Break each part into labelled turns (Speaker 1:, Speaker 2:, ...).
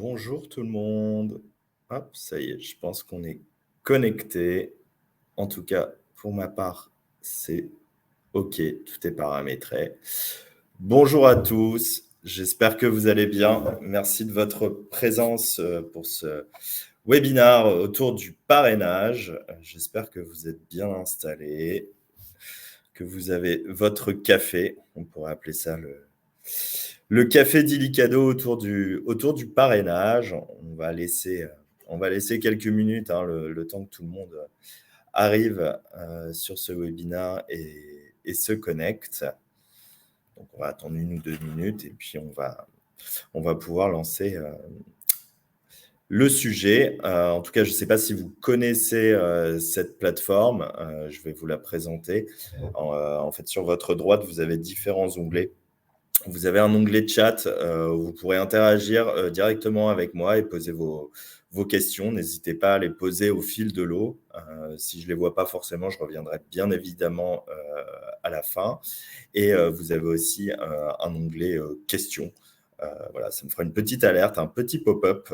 Speaker 1: Bonjour tout le monde. Hop, ça y est, je pense qu'on est connecté. En tout cas, pour ma part, c'est OK, tout est paramétré. Bonjour à tous, j'espère que vous allez bien. Merci de votre présence pour ce webinaire autour du parrainage. J'espère que vous êtes bien installés, que vous avez votre café. On pourrait appeler ça le café d'Ilicado autour du parrainage. On va laisser quelques minutes, le temps que tout le monde arrive sur ce webinaire et se connecte. Donc, on va attendre 1 ou 2 minutes et puis on va pouvoir lancer le sujet. En tout cas, je ne sais pas si vous connaissez cette plateforme. Je vais vous la présenter. En fait, sur votre droite, vous avez différents onglets. Vous avez un onglet chat où vous pourrez interagir directement avec moi et poser vos questions. N'hésitez pas à les poser au fil de l'eau. Si je ne les vois pas forcément, je reviendrai bien évidemment à la fin. Et vous avez aussi un onglet questions. Voilà, ça me fera une petite alerte, un petit pop-up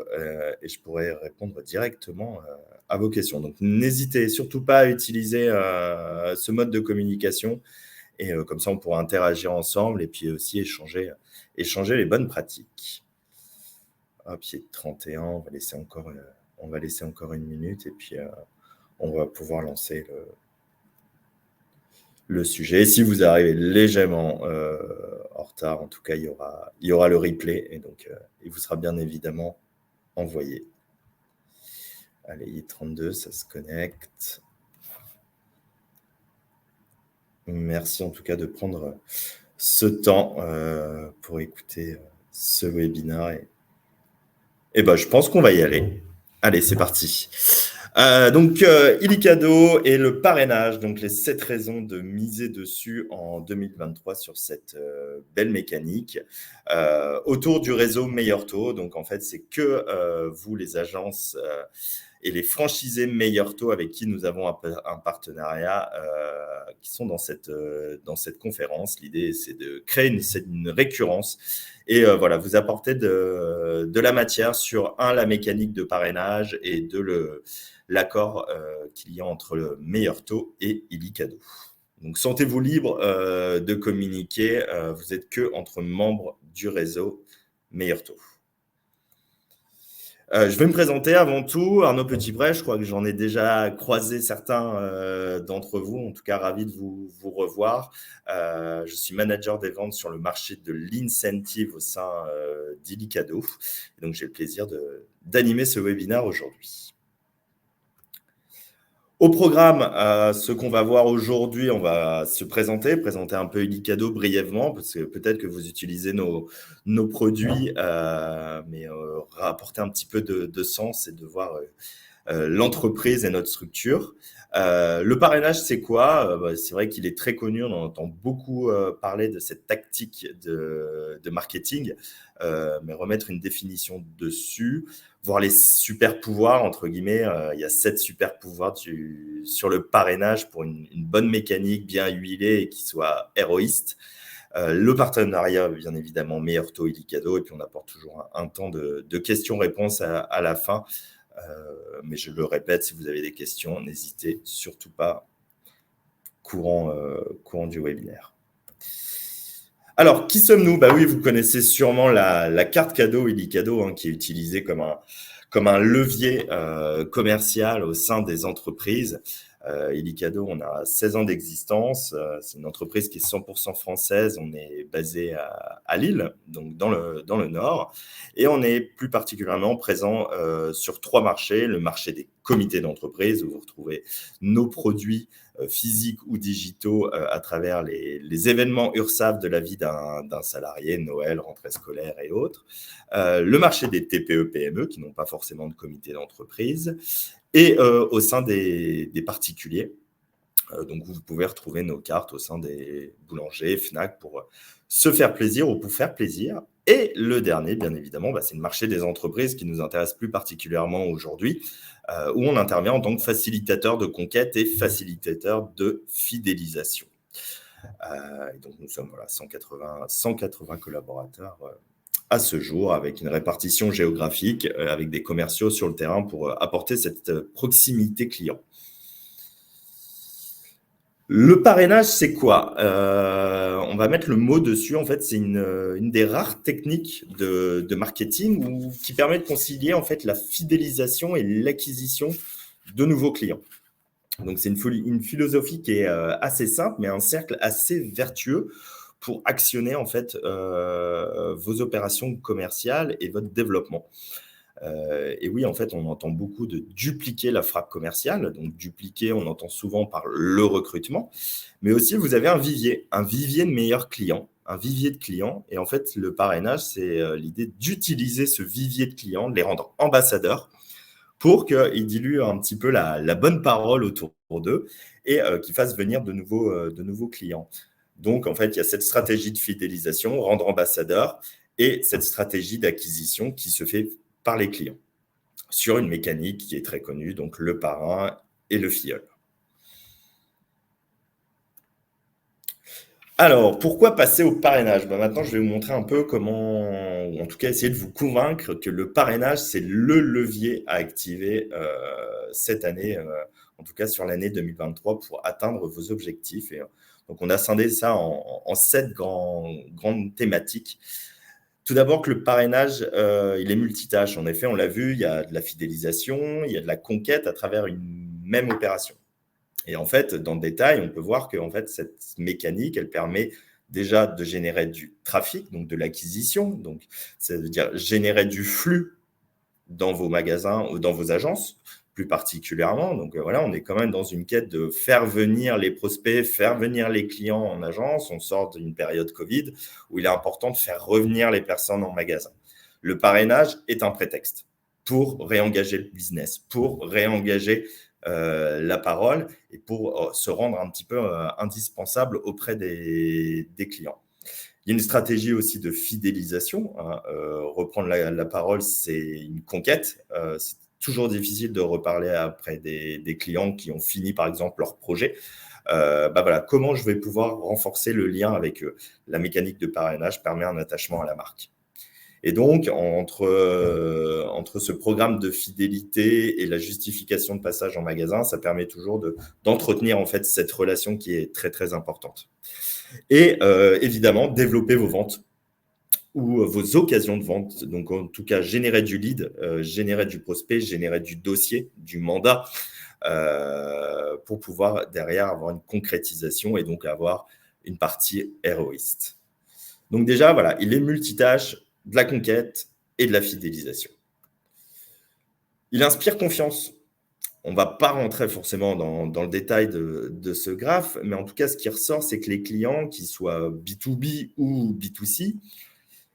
Speaker 1: et je pourrai répondre directement à vos questions. Donc, n'hésitez surtout pas à utiliser ce mode de communication. Et comme ça, on pourra interagir ensemble et puis aussi échanger les bonnes pratiques. Hop, il est 31, on va laisser encore 1 minute et puis on va pouvoir lancer le sujet. Et si vous arrivez légèrement en retard, en tout cas, il y aura le replay et donc il vous sera bien évidemment envoyé. Allez, il est 32, ça se connecte. Merci en tout cas de prendre ce temps pour écouter ce webinaire. Et ben, je pense qu'on va y aller. Allez, c'est parti. Donc, Ilicado et le parrainage, donc les 7 raisons de miser dessus en 2023 sur cette belle mécanique autour du réseau Meilleur Taux. Donc, en fait, c'est que vous, les agences et les franchisés Meilleur Taux avec qui nous avons un partenariat qui sont dans cette conférence. L'idée, c'est de créer une récurrence et voilà, vous apporter de la matière sur, la mécanique de parrainage et l'accord qu'il y a entre le Meilleur Taux et Ilicado. Donc, sentez-vous libre de communiquer. Vous êtes que entre membres du réseau Meilleur Taux. Je vais me présenter avant tout, Arnaud Petit-Bray. Je crois que j'en ai déjà croisé certains d'entre vous, en tout cas ravi de vous revoir. Je suis manager des ventes sur le marché de l'incentive au sein d'Ilicado. Et donc j'ai le plaisir d'animer ce webinaire aujourd'hui. Au programme, ce qu'on va voir aujourd'hui, on va se présenter un peu Ilicado brièvement, parce que peut-être que vous utilisez nos produits, mais rapporter un petit peu de sens et de voir l'entreprise et notre structure. Le parrainage, c'est quoi ? C'est vrai qu'il est très connu, on en entend beaucoup parler de cette tactique de marketing, mais remettre une définition dessus, voir les super pouvoirs, entre guillemets, il y a 7 super pouvoirs sur le parrainage pour une bonne mécanique bien huilée et qui soit héroïste. Le partenariat, bien évidemment, Meilleur Taux, Ilicado, et puis on apporte toujours un temps de questions-réponses à la fin. Mais je le répète, si vous avez des questions, n'hésitez surtout pas, courant du webinaire. Alors, qui sommes-nous ? Oui, vous connaissez sûrement la carte cadeau Ilicado, qui est utilisée comme un levier commercial au sein des entreprises. Ilicado, on a 16 ans d'existence. C'est une entreprise qui est 100% française. On est basé à Lille, donc dans le Nord. Et on est plus particulièrement présent sur 3 marchés. Le marché des comités d'entreprise, où vous retrouvez nos produits physiques ou digitaux à travers les événements URSAF de la vie d'un salarié, Noël, rentrée scolaire et autres. Le marché des TPE-PME, qui n'ont pas forcément de comité d'entreprise. Et au sein des particuliers. Donc, vous pouvez retrouver nos cartes au sein des boulangers, Fnac, pour se faire plaisir ou pour faire plaisir. Et le dernier, bien évidemment, c'est le marché des entreprises qui nous intéresse plus particulièrement aujourd'hui, où on intervient en tant que facilitateur de conquête et facilitateur de fidélisation. Et donc, nous sommes 180 collaborateurs à ce jour, avec une répartition géographique, avec des commerciaux sur le terrain pour apporter cette proximité client. Le parrainage, c'est quoi? On va mettre le mot dessus. En fait, c'est une des rares techniques de marketing qui permet de concilier en fait la fidélisation et l'acquisition de nouveaux clients. Donc, c'est une philosophie qui est assez simple, mais un cercle assez vertueux pour actionner en fait vos opérations commerciales et votre développement. Et oui, en fait, on entend beaucoup de dupliquer la frappe commerciale. Donc, dupliquer, on entend souvent par le recrutement. Mais aussi, vous avez un vivier de meilleurs clients, un vivier de clients. Et en fait, le parrainage, c'est l'idée d'utiliser ce vivier de clients, de les rendre ambassadeurs pour qu'ils diluent un petit peu la bonne parole autour d'eux et qu'ils fassent venir de nouveaux clients. Donc, en fait, il y a cette stratégie de fidélisation, rendre ambassadeur, et cette stratégie d'acquisition qui se fait par les clients sur une mécanique qui est très connue, donc le parrain et le filleul. Alors, pourquoi passer au parrainage? Maintenant, je vais vous montrer un peu comment, ou en tout cas essayer de vous convaincre que le parrainage, c'est le levier à activer cette année, en tout cas sur l'année 2023, pour atteindre vos objectifs. Et, donc, on a scindé ça en 7 grandes thématiques. Tout d'abord que le parrainage, il est multitâche. En effet, on l'a vu, il y a de la fidélisation, il y a de la conquête à travers une même opération. Et en fait, dans le détail, on peut voir que en fait, cette mécanique, elle permet déjà de générer du trafic, donc de l'acquisition. Donc, ça veut dire générer du flux dans vos magasins ou dans vos agences, plus particulièrement. Donc voilà, on est quand même dans une quête de faire venir les prospects, faire venir les clients en agence. On sort d'une période Covid où il est important de faire revenir les personnes en magasin. Le parrainage est un prétexte pour réengager le business, pour réengager la parole et pour se rendre un petit peu indispensable auprès des clients. Il y a une stratégie aussi de fidélisation. Reprendre la parole, c'est une conquête. C'est toujours difficile de reparler après des clients qui ont fini, par exemple, leur projet. Voilà, comment je vais pouvoir renforcer le lien avec eux? La mécanique de parrainage permet un attachement à la marque. Et donc, entre ce programme de fidélité et la justification de passage en magasin, ça permet toujours d'entretenir en fait cette relation qui est très, très importante. Et évidemment, développer vos ventes ou vos occasions de vente. Donc, en tout cas, générer du lead, générer du prospect, générer du dossier, du mandat pour pouvoir derrière avoir une concrétisation et donc avoir une partie héroïste. Donc déjà, voilà, il est multitâche, de la conquête et de la fidélisation. Il inspire confiance. On ne va pas rentrer forcément dans le détail de ce graphe, mais en tout cas, ce qui ressort, c'est que les clients, qu'ils soient B2B ou B2C,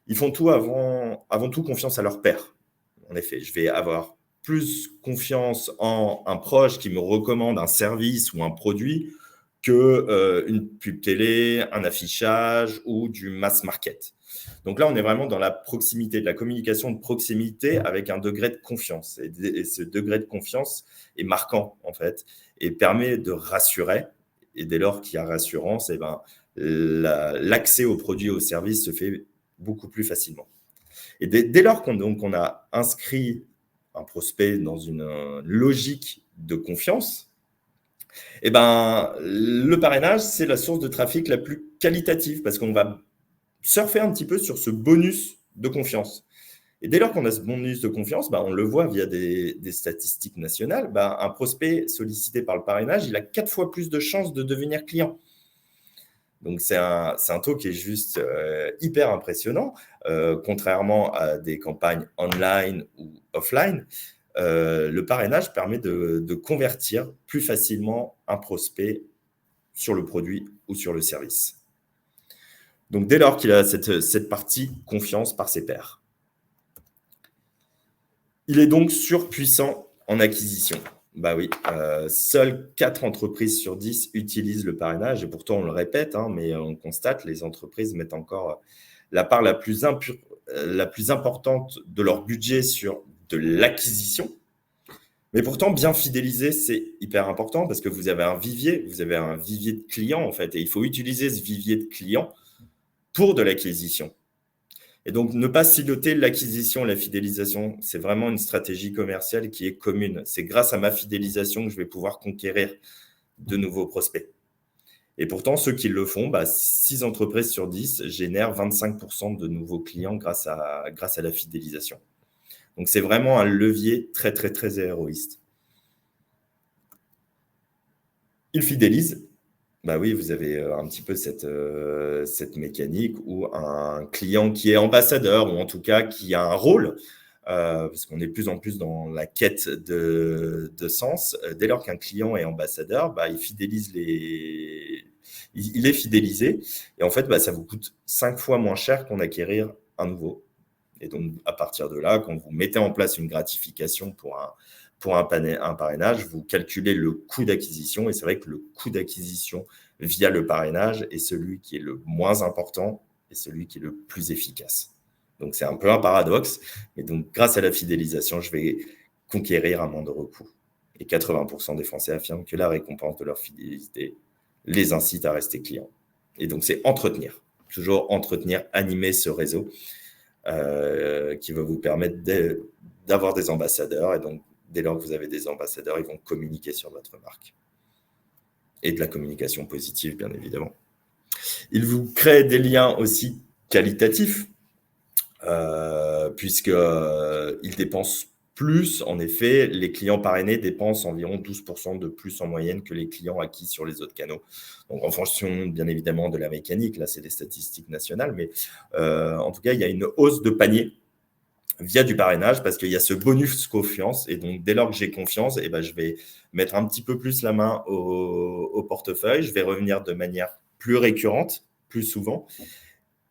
Speaker 1: ils font tout avant tout confiance à leur pairs. En effet, je vais avoir plus confiance en un proche qui me recommande un service ou un produit qu'une pub télé, un affichage ou du mass market. Donc là, on est vraiment dans la proximité, de la communication de proximité avec un degré de confiance. Et ce degré de confiance est marquant, en fait, et permet de rassurer. Et dès lors qu'il y a rassurance, l'accès aux produits et aux services se fait beaucoup plus facilement. Et dès lors qu'on a inscrit un prospect dans une logique de confiance, le parrainage, c'est la source de trafic la plus qualitative parce qu'on va surfer un petit peu sur ce bonus de confiance. Et dès lors qu'on a ce bonus de confiance, on le voit via des statistiques nationales, un prospect sollicité par le parrainage, il a 4 fois plus de chances de devenir client. Donc, c'est un taux qui est juste hyper impressionnant, contrairement à des campagnes online ou offline. Le parrainage permet de convertir plus facilement un prospect sur le produit ou sur le service. Donc, dès lors qu'il a cette partie confiance par ses pairs. Il est donc surpuissant en acquisition. Oui, seules 4 entreprises sur 10 utilisent le parrainage et pourtant on le répète, mais on constate les entreprises mettent encore la part la plus importante de leur budget sur de l'acquisition. Mais pourtant, bien fidéliser, c'est hyper important parce que vous avez un vivier de clients en fait et il faut utiliser ce vivier de clients pour de l'acquisition. Et donc, ne pas siloter l'acquisition et la fidélisation, c'est vraiment une stratégie commerciale qui est commune. C'est grâce à ma fidélisation que je vais pouvoir conquérir de nouveaux prospects. Et pourtant, ceux qui le font, 6 entreprises sur 10 génèrent 25% de nouveaux clients grâce à la fidélisation. Donc, c'est vraiment un levier très, très, très héroïste. Ils fidélisent. Oui, vous avez un petit peu cette mécanique où un client qui est ambassadeur, ou en tout cas qui a un rôle, parce qu'on est de plus en plus dans la quête de sens. Dès lors qu'un client est ambassadeur, il fidélise il est fidélisé. Et en fait, ça vous coûte 5 fois moins cher qu'en acquérir un nouveau. Et donc, à partir de là, quand vous mettez en place une gratification pour un parrainage, vous calculez le coût d'acquisition. Et c'est vrai que le coût d'acquisition via le parrainage est celui qui est le moins important et celui qui est le plus efficace. Donc, c'est un peu un paradoxe. Mais donc, grâce à la fidélisation, je vais conquérir un moindre coût. Et 80% des Français affirment que la récompense de leur fidélité les incite à rester clients. Et donc, c'est toujours entretenir, animer ce réseau qui va vous permettre d'avoir des ambassadeurs. Et donc, dès lors que vous avez des ambassadeurs, ils vont communiquer sur votre marque. Et de la communication positive, bien évidemment. Ils vous créent des liens aussi qualitatifs, puisqu'ils dépensent plus. En effet, les clients parrainés dépensent environ 12% de plus en moyenne que les clients acquis sur les autres canaux. Donc, en fonction, bien évidemment, de la mécanique, là, c'est des statistiques nationales, mais en tout cas, il y a une hausse de panier via du parrainage parce qu'il y a ce bonus confiance. Et donc, dès lors que j'ai confiance, je vais mettre un petit peu plus la main au portefeuille. Je vais revenir de manière plus récurrente, plus souvent.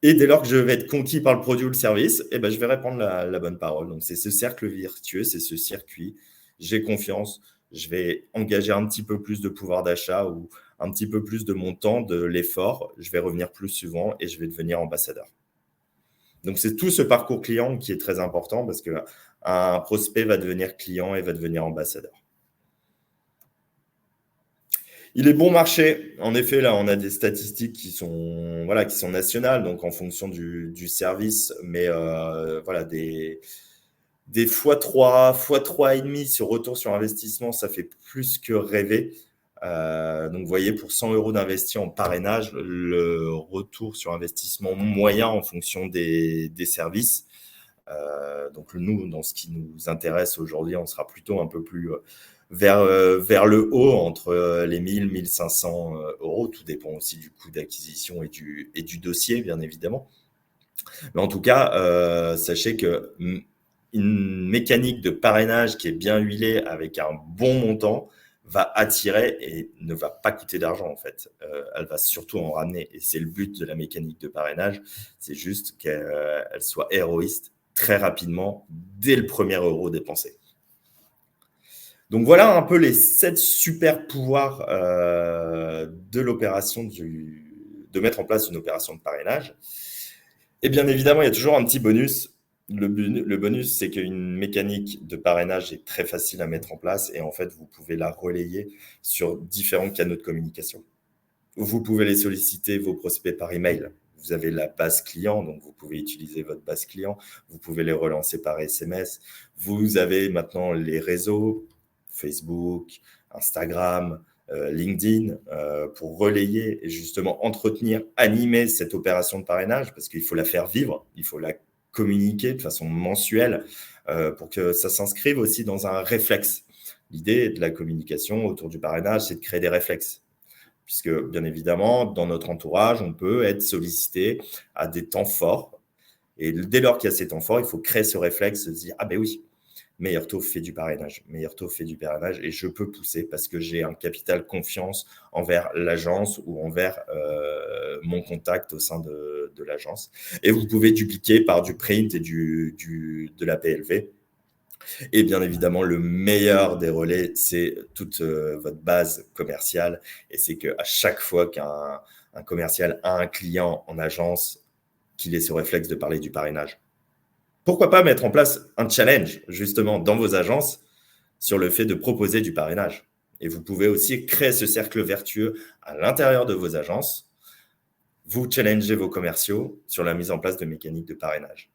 Speaker 1: Et dès lors que je vais être conquis par le produit ou le service, je vais répondre la bonne parole. Donc, c'est ce cercle vertueux, c'est ce circuit. J'ai confiance, je vais engager un petit peu plus de pouvoir d'achat ou un petit peu plus de mon temps, de l'effort. Je vais revenir plus souvent et je vais devenir ambassadeur. Donc, c'est tout ce parcours client qui est très important parce qu'un prospect va devenir client et va devenir ambassadeur. Il est bon marché. En effet, là, on a des statistiques qui sont nationales, donc en fonction du service, mais des fois 3,5 sur retour sur investissement, ça fait plus que rêver. Donc, vous voyez, pour 100 € d'investi en parrainage, le retour sur investissement moyen en fonction des services. Donc, nous, dans ce qui nous intéresse aujourd'hui, on sera plutôt un peu plus vers le haut, entre les 1 000 et 1 500 €. Tout dépend aussi du coût d'acquisition et du dossier, bien évidemment. Mais en tout cas, sachez qu'une mécanique de parrainage qui est bien huilée avec un bon montant va attirer et ne va pas coûter d'argent en fait. Elle va surtout en ramener. Et c'est le but de la mécanique de parrainage. C'est juste qu'elle soit héroïste très rapidement dès le premier euro dépensé. Donc voilà un peu les 7 super pouvoirs de l'opération de mettre en place une opération de parrainage. Et bien évidemment, il y a toujours un petit bonus. Le bonus, c'est qu'une mécanique de parrainage est très facile à mettre en place et en fait, vous pouvez la relayer sur différents canaux de communication. Vous pouvez les solliciter, vos prospects, par email. Vous avez la base client, donc vous pouvez utiliser votre base client. Vous pouvez les relancer par SMS. Vous avez maintenant les réseaux, Facebook, Instagram, LinkedIn, pour relayer et justement entretenir, animer cette opération de parrainage parce qu'il faut la faire vivre, il faut la communiquer de façon mensuelle pour que ça s'inscrive aussi dans un réflexe. L'idée de la communication autour du parrainage, c'est de créer des réflexes. Puisque, bien évidemment, dans notre entourage, on peut être sollicité à des temps forts. Et dès lors qu'il y a ces temps forts, il faut créer ce réflexe de se dire « Ah ben oui, Meilleur Taux fait du parrainage. Meilleur Taux fait du parrainage et je peux pousser parce que j'ai un capital confiance envers l'agence ou envers mon contact au sein de l'agence. » Et vous pouvez dupliquer par du print et de la PLV. Et bien évidemment, le meilleur des relais, c'est toute votre base commerciale. Et c'est qu'à chaque fois qu'un commercial a un client en agence, qu'il ait ce réflexe de parler du parrainage. Pourquoi pas mettre en place un challenge, justement, dans vos agences sur le fait de proposer du parrainage. Et vous pouvez aussi créer ce cercle vertueux à l'intérieur de vos agences vous challengez vos commerciaux sur la mise en place de mécaniques de parrainage.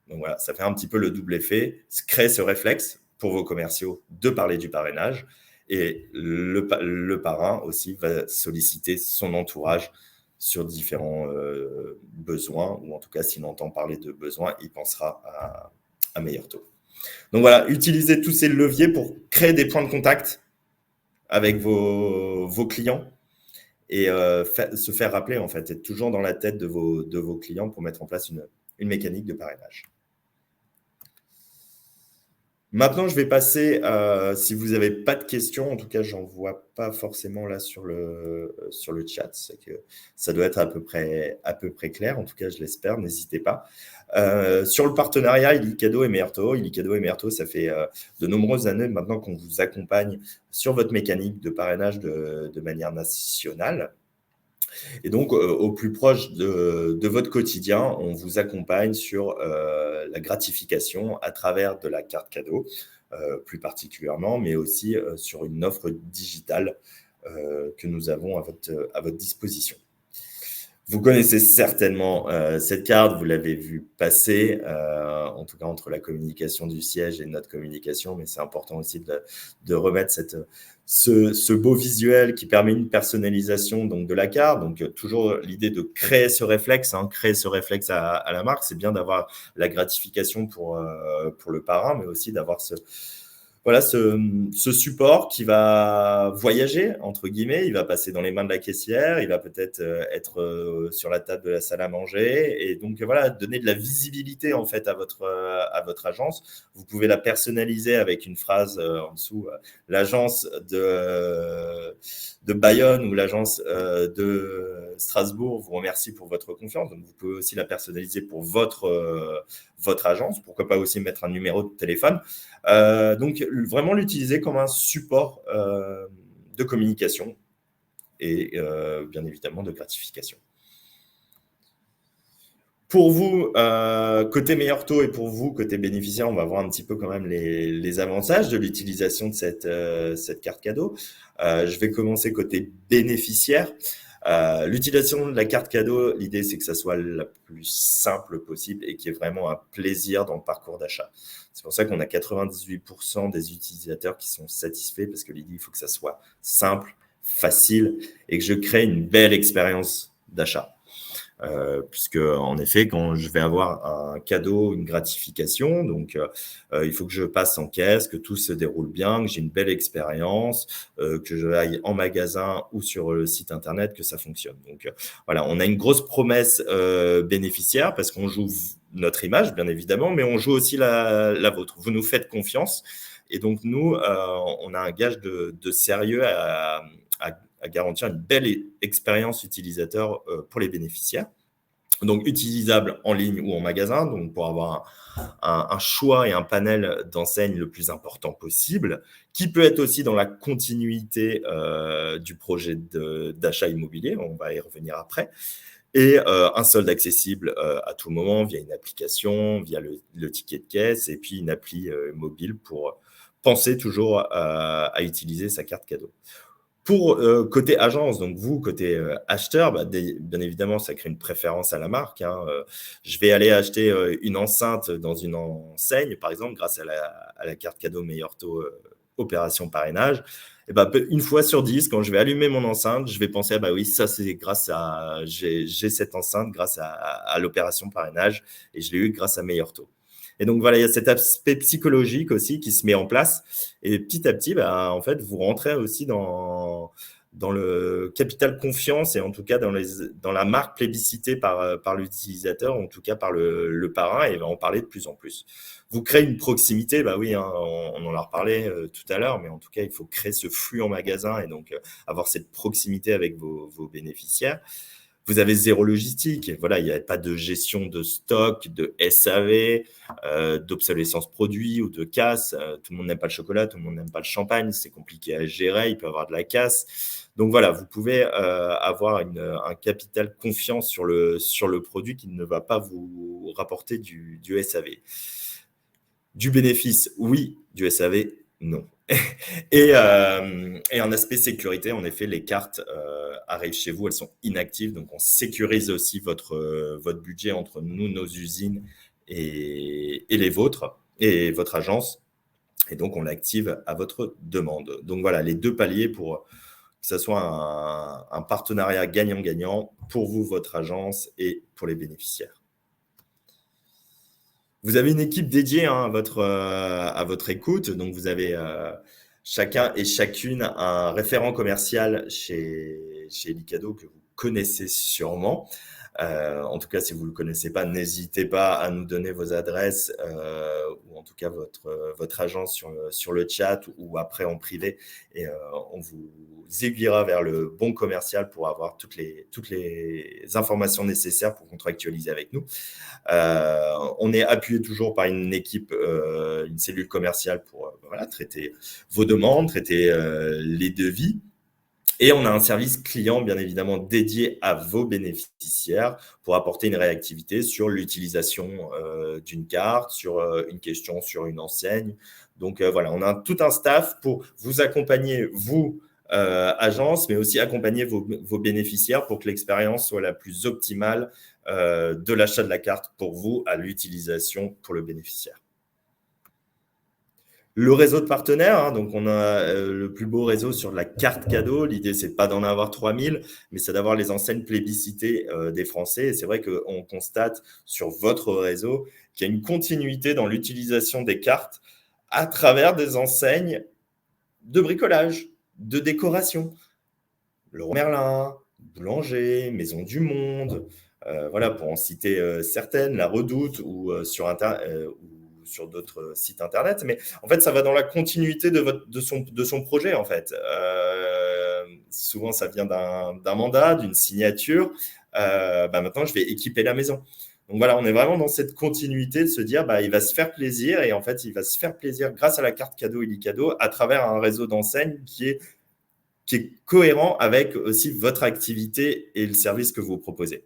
Speaker 1: Donc voilà, ça fait un petit peu le double effet, créer ce réflexe pour vos commerciaux de parler du parrainage, et le parrain aussi va solliciter son entourage sur différents besoins, ou en tout cas, s'il entend parler de besoins, il pensera à meilleur taux. Donc voilà, utilisez tous ces leviers pour créer des points de contact avec vos clients, et se faire rappeler, en fait, être toujours dans la tête de vos clients pour mettre en place une mécanique de parrainage. Maintenant, je vais passer, si vous n'avez pas de questions, en tout cas, j'en vois pas forcément là sur le chat, c'est que ça doit être à peu près clair, en tout cas, je l'espère, n'hésitez pas. Sur le partenariat Illicadeau et Meilleur-Taux, ça fait de nombreuses années maintenant qu'on vous accompagne sur votre mécanique de parrainage de manière nationale. Et donc, au plus proche de votre quotidien, on vous accompagne sur la gratification à travers de la carte cadeau, plus particulièrement, mais aussi sur une offre digitale que nous avons à votre disposition. Vous connaissez certainement cette carte, vous l'avez vu passer, en tout cas entre la communication du siège et notre communication, mais c'est important aussi de remettre ce beau visuel qui permet une personnalisation donc, de la carte. Donc, toujours l'idée de créer ce réflexe à la marque. C'est bien d'avoir la gratification pour le parrain, mais aussi d'avoir ce support qui va voyager, entre guillemets. Il va passer dans les mains de la caissière, il va peut-être être sur la table de la salle à manger, et donc voilà, donner de la visibilité en fait à votre agence. Vous pouvez la personnaliser avec une phrase en dessous, l'agence de Bayonne ou l'agence de Strasbourg vous remercie pour votre confiance. Donc vous pouvez aussi la personnaliser pour votre agence. Pourquoi pas aussi mettre un numéro de téléphone. Donc, vraiment l'utiliser comme un support de communication et bien évidemment de gratification. Pour vous, côté meilleur taux, et pour vous, côté bénéficiaire, on va voir un petit peu quand même les avantages de l'utilisation de cette carte cadeau. Je vais commencer côté bénéficiaire. L'utilisation de la carte cadeau, l'idée c'est que ça soit la plus simple possible et qu'il y ait vraiment un plaisir dans le parcours d'achat. C'est pour ça qu'on a 98% des utilisateurs qui sont satisfaits, parce que l'idée, il faut que ça soit simple, facile, et que je crée une belle expérience d'achat. Puisque en effet, quand je vais avoir un cadeau, une gratification, donc il faut que je passe en caisse, que tout se déroule bien, que j'ai une belle expérience, que je aille en magasin ou sur le site internet, que ça fonctionne. Donc voilà, on a une grosse promesse bénéficiaire, parce qu'on joue notre image, bien évidemment, mais on joue aussi la vôtre. Vous nous faites confiance, et donc nous, on a un gage de sérieux à garantir une belle expérience utilisateur pour les bénéficiaires. Donc, utilisable en ligne ou en magasin, donc pour avoir un choix et un panel d'enseignes le plus important possible, qui peut être aussi dans la continuité du projet d'achat immobilier, on va y revenir après, et un solde accessible à tout moment via une application, via le ticket de caisse, et puis une appli mobile pour penser toujours à utiliser sa carte cadeau. Pour côté agence, donc vous, côté acheteur, bien évidemment, ça crée une préférence à la marque. Je vais aller acheter une enceinte dans une enseigne, par exemple, grâce à la carte cadeau meilleur taux opération parrainage. Et une fois sur 10, quand je vais allumer mon enceinte, je vais penser, oui, ça c'est grâce à, j'ai cette enceinte grâce à l'opération parrainage, et je l'ai eu grâce à meilleur taux. Et donc, voilà, il y a cet aspect psychologique aussi qui se met en place. Et petit à petit, en fait, vous rentrez aussi dans le capital confiance, et en tout cas dans la marque plébiscitée par l'utilisateur, en tout cas par le parrain, et va en parler de plus en plus. Vous créez une proximité, oui, on en a reparlé tout à l'heure, mais en tout cas, il faut créer ce flux en magasin, et donc avoir cette proximité avec vos bénéficiaires. Vous avez zéro logistique. Voilà, il n'y a pas de gestion de stock, de SAV, d'obsolescence produit ou de casse. Tout le monde n'aime pas le chocolat, tout le monde n'aime pas le champagne. C'est compliqué à gérer, il peut y avoir de la casse. Donc voilà, vous pouvez avoir un capital confiance sur le produit qui ne va pas vous rapporter du SAV. Du bénéfice, oui, du SAV, Non. Et en aspect sécurité, en effet, les cartes arrivent chez vous, elles sont inactives, donc on sécurise aussi votre budget entre nous, nos usines et les vôtres, et votre agence, et donc on l'active à votre demande. Donc voilà, les deux paliers pour que ce soit un partenariat gagnant-gagnant pour vous, votre agence, et pour les bénéficiaires. Vous avez une équipe dédiée hein, à votre écoute, donc vous avez chacun et chacune un référent commercial chez Licado que vous connaissez sûrement. En tout cas, si vous ne le connaissez pas, n'hésitez pas à nous donner vos adresses ou en tout cas votre agence sur le chat ou après en privé et on vous aiguillera vers le bon commercial pour avoir toutes les informations nécessaires pour contractualiser avec nous. On est appuyé toujours par une équipe, une cellule commerciale pour voilà, traiter vos demandes, traiter les devis. Et on a un service client, bien évidemment, dédié à vos bénéficiaires pour apporter une réactivité sur l'utilisation d'une carte, sur une question, sur une enseigne. Donc voilà, on a tout un staff pour vous accompagner, vous, agence, mais aussi accompagner vos bénéficiaires pour que l'expérience soit la plus optimale de l'achat de la carte pour vous à l'utilisation pour le bénéficiaire. Le réseau de partenaires, hein, donc on a le plus beau réseau sur la carte cadeau. L'idée, c'est pas d'en avoir 3000, mais c'est d'avoir les enseignes plébiscitées des Français. Et c'est vrai qu'on constate sur votre réseau qu'il y a une continuité dans l'utilisation des cartes à travers des enseignes de bricolage, de décoration. Leroy Merlin, Boulanger, Maison du Monde, voilà, pour en citer certaines, La Redoute ou sur d'autres sites internet. Mais en fait, ça va dans la continuité de son projet, en fait. Souvent, ça vient d'un mandat, d'une signature. Maintenant, je vais équiper la maison. Donc voilà, on est vraiment dans cette continuité de se dire, il va se faire plaisir et en fait, il va se faire plaisir grâce à la carte cadeau Illicadeau à travers un réseau d'enseignes qui est cohérent avec aussi votre activité et le service que vous proposez.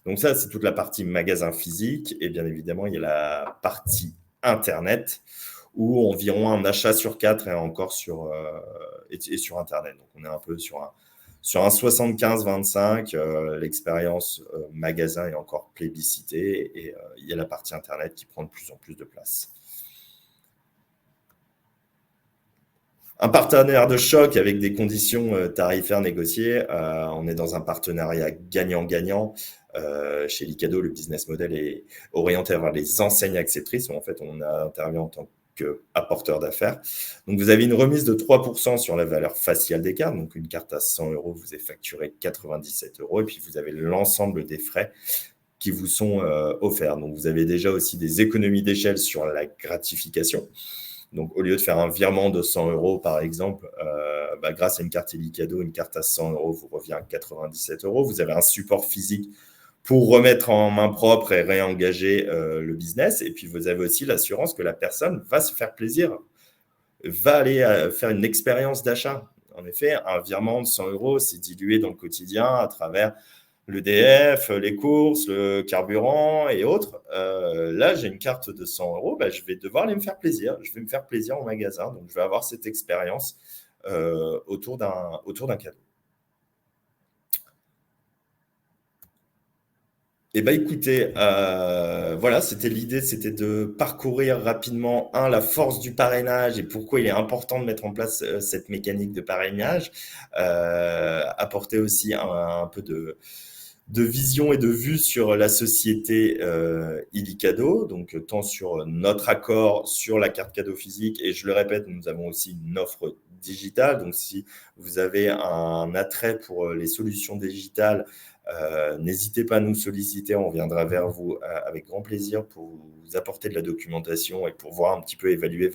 Speaker 1: Donc ça, c'est toute la partie magasin physique et bien évidemment, il y a la partie Internet où environ un achat sur 4 est encore sur Internet. Donc on est un peu sur un 75-25, l'expérience magasin est encore plébiscitée et il y a la partie Internet qui prend de plus en plus de place. Un partenaire de choc avec des conditions tarifaires négociées. On est dans un partenariat gagnant-gagnant. Chez Licado, le business model est orienté vers les enseignes acceptrices. En fait, on intervient en tant qu'apporteur d'affaires. Donc, vous avez une remise de 3% sur la valeur faciale des cartes. Donc, une carte à 100 €, vous est facturée 97 €. Et puis, vous avez l'ensemble des frais qui vous sont offerts. Donc, vous avez déjà aussi des économies d'échelle sur la gratification. Donc, au lieu de faire un virement de 100 € par exemple, grâce à une carte Illicadeau, une carte à 100 € vous revient à 97 €. Vous avez un support physique pour remettre en main propre et réengager le business. Et puis, vous avez aussi l'assurance que la personne va se faire plaisir, va aller faire une expérience d'achat. En effet, un virement de 100 €, c'est dilué dans le quotidien à travers l'EDF, les courses, le carburant et autres. Là, j'ai une carte de 100 €, je vais devoir aller me faire plaisir. Je vais me faire plaisir au magasin, donc je vais avoir cette expérience autour d'un cadeau. Eh bien, écoutez, voilà, c'était l'idée, c'était de parcourir rapidement, la force du parrainage et pourquoi il est important de mettre en place cette mécanique de parrainage, apporter aussi un peu de vision et de vue sur la société Illicadeau, donc tant sur notre accord sur la carte cadeau physique, et je le répète, nous avons aussi une offre digitale, donc si vous avez un attrait pour les solutions digitales, n'hésitez pas à nous solliciter, on viendra vers vous avec grand plaisir pour vous apporter de la documentation et pour voir un petit peu évaluer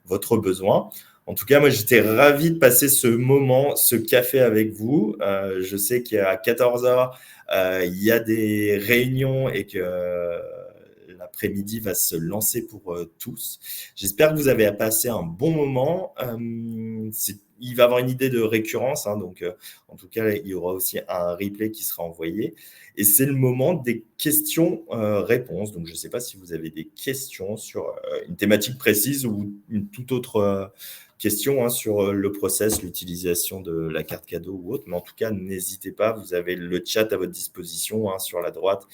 Speaker 1: votre besoin. En tout cas, moi, j'étais ravi de passer ce moment, ce café avec vous. Je sais qu'à 14 h, il y a des réunions et que la l'après-midi va se lancer pour tous. J'espère que vous avez passé un bon moment. Il va y avoir une idée de récurrence, hein, donc en tout cas, il y aura aussi un replay qui sera envoyé. Et c'est le moment des questions-réponses. Donc, je ne sais pas si vous avez des questions sur une thématique précise ou une toute autre question, hein, sur le process, l'utilisation de la carte cadeau ou autre. Mais en tout cas, n'hésitez pas, vous avez le chat à votre disposition, hein, sur la droite.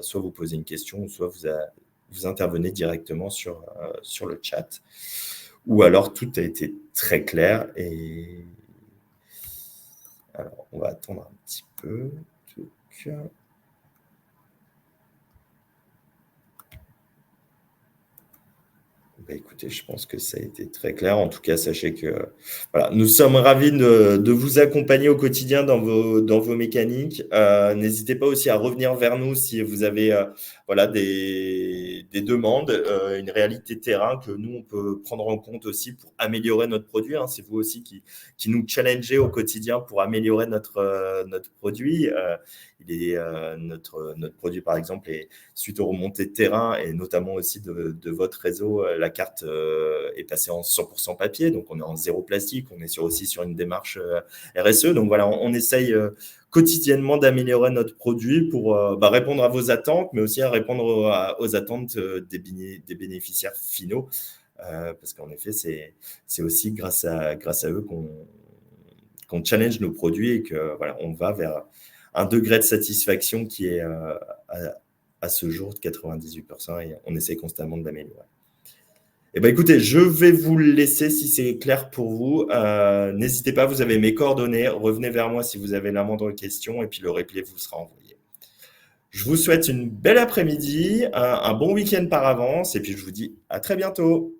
Speaker 1: Soit vous posez une question, soit vous intervenez directement sur le chat. Ou alors, tout a été très clair. Et alors, on va attendre un petit peu. Bah, écoutez, je pense que ça a été très clair. En tout cas, sachez que voilà, nous sommes ravis de vous accompagner au quotidien dans vos mécaniques. N'hésitez pas aussi à revenir vers nous si vous avez voilà, des demandes, une réalité terrain que nous, on peut prendre en compte aussi pour améliorer notre produit, hein. C'est vous aussi qui nous challengez au quotidien pour améliorer notre produit. Notre produit, par exemple, est suite aux remontées de terrain et notamment aussi de votre réseau, la carte est passée en 100% papier, donc on est en zéro plastique, on est aussi sur une démarche RSE. Donc voilà, on essaye quotidiennement d'améliorer notre produit pour répondre à vos attentes, mais aussi à répondre aux attentes des bénéficiaires finaux, parce qu'en effet, c'est aussi grâce à eux qu'on challenge nos produits et que voilà, on va vers un degré de satisfaction qui est à ce jour de 98% et on essaie constamment de l'améliorer. Eh ben, écoutez, je vais vous laisser si c'est clair pour vous. N'hésitez pas, vous avez mes coordonnées. Revenez vers moi si vous avez la moindre question et puis le replay vous sera envoyé. Je vous souhaite une belle après-midi, un bon week-end par avance et puis je vous dis à très bientôt.